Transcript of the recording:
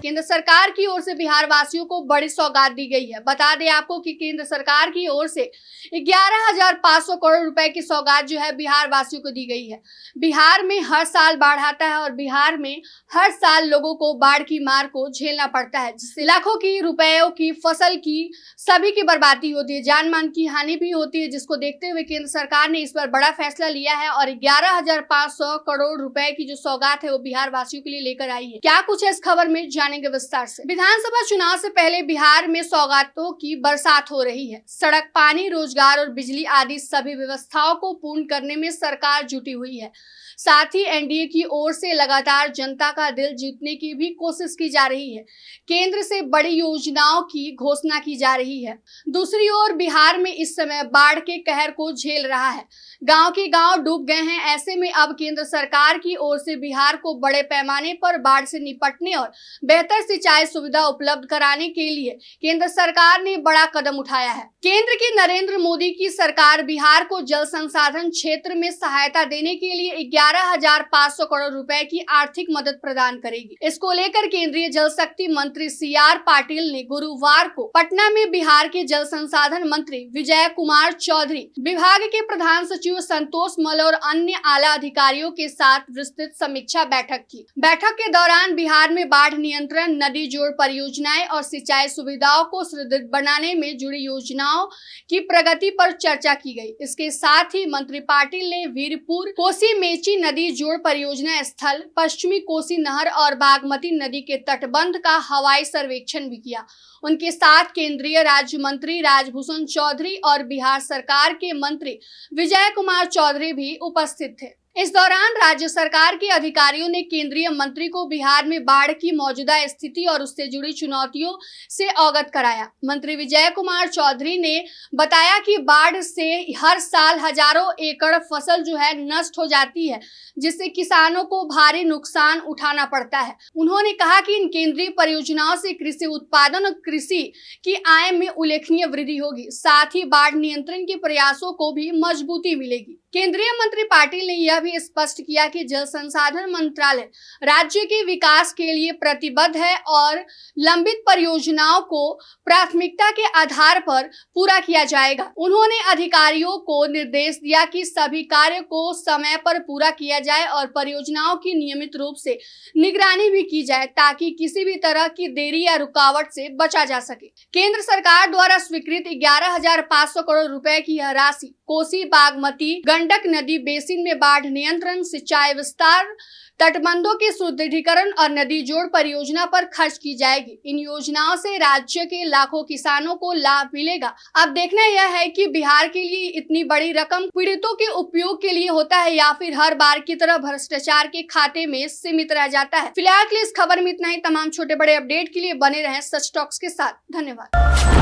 केंद्र सरकार की ओर से बिहार वासियों को बड़ी सौगात दी गई है। बता दें आपको कि केंद्र सरकार की ओर से 11,500 करोड़ रुपए की सौगात जो है बिहार वासियों को दी गई है। बिहार में हर साल बाढ़ आता है और बिहार में हर साल लोगों को बाढ़ की मार को झेलना पड़ता है, जिससे लाखों की रुपयों की फसल की सभी की बर्बादी होती है, जान मान की हानि भी होती है, जिसको देखते हुए केंद्र सरकार ने इस पर बड़ा फैसला लिया है और 11,500 करोड़ रुपए की जो सौगात है वो बिहार वासियों के लिए लेकर आई है। क्या कुछ है इस खबर में, जानेंगे विस्तार से। विधानसभा चुनाव से पहले बिहार में सौगातों की बरसात हो रही है। सड़क, पानी, रोजगार और बिजली आदि सभी व्यवस्थाओं को पूर्ण करने में सरकार जुटी हुई है। साथ ही एनडीए की ओर से लगातार जनता का दिल जीतने की भी कोशिश की जा रही है। केंद्र से बड़ी योजनाओं की घोषणा की जा रही है। दूसरी ओर बिहार में इस समय बाढ़ के कहर को झेल रहा है। गांव के गांव डूब गए हैं। ऐसे में अब केंद्र सरकार की ओर से बिहार को बड़े पैमाने पर बाढ़ से निपटने और बेहतर सिंचाई सुविधा उपलब्ध कराने के लिए केंद्र सरकार ने बड़ा कदम उठाया है। केंद्र की नरेंद्र मोदी की सरकार बिहार को जल संसाधन क्षेत्र में सहायता देने के लिए 11,500 करोड़ रुपए की आर्थिक मदद प्रदान करेगी। इसको लेकर केंद्रीय जल शक्ति मंत्री CR पाटिल ने गुरुवार को पटना में बिहार के जल संसाधन मंत्री विजय कुमार चौधरी, विभाग के प्रधान सचिव संतोष मल और अन्य आला अधिकारियों के साथ विस्तृत समीक्षा बैठक की। बैठक के दौरान बिहार में बाढ़ नियंत्रण, नदी जोड़ परियोजनाएं और सिंचाई सुविधाओं को सुदृढ़ बनाने में जुड़ी योजनाओं की प्रगति पर चर्चा की गई। इसके साथ ही मंत्री पाटिल ने वीरपुर कोसी मेची नदी जोड़ परियोजना स्थल, पश्चिमी कोसी नहर और बागमती नदी के तटबंध का हवाई सर्वेक्षण भी किया। उनके साथ केंद्रीय राज्य मंत्री राजभूषण चौधरी और बिहार सरकार के मंत्री विजय कुमार चौधरी भी उपस्थित थे। इस दौरान राज्य सरकार के अधिकारियों ने केंद्रीय मंत्री को बिहार में बाढ़ की मौजूदा स्थिति और उससे जुड़ी चुनौतियों से अवगत कराया। मंत्री विजय कुमार चौधरी ने बताया कि बाढ़ से हर साल हजारों एकड़ फसल जो है नष्ट हो जाती है, जिससे किसानों को भारी नुकसान उठाना पड़ता है। उन्होंने कहा कि इन केंद्रीय परियोजनाओं से कृषि उत्पादन और कृषि की आय में उल्लेखनीय वृद्धि होगी। साथ ही बाढ़ नियंत्रण के प्रयासों को भी मजबूती मिलेगी। केंद्रीय मंत्री पाटिल ने यह भी स्पष्ट किया कि जल संसाधन मंत्रालय राज्य के विकास के लिए प्रतिबद्ध है और लंबित परियोजनाओं को प्राथमिकता के आधार पर पूरा किया जाएगा। उन्होंने अधिकारियों को निर्देश दिया कि सभी कार्य को समय पर पूरा किया जाए और परियोजनाओं की नियमित रूप से निगरानी भी की जाए, ताकि किसी भी तरह की देरी या रुकावट से बचा जा सके। केंद्र सरकार द्वारा स्वीकृत 11,500 करोड़ रुपए की यह राशि कोसी, बागमती, गंडक नदी बेसिन में बाढ़ नियंत्रण, सिंचाई विस्तार, तटबंधों के सुदृढ़ीकरण और नदी जोड़ परियोजना पर खर्च की जाएगी। इन योजनाओं से राज्य के लाखों किसानों को लाभ मिलेगा। अब देखना यह है कि बिहार के लिए इतनी बड़ी रकम पीड़ितों के उपयोग के लिए होता है या फिर हर बार की तरह भ्रष्टाचार के खाते में सीमित रह जाता है। फिलहाल के लिए इस खबर में इतना ही। तमाम छोटे बड़े अपडेट के लिए बने रहें सच टॉक्स के साथ। धन्यवाद।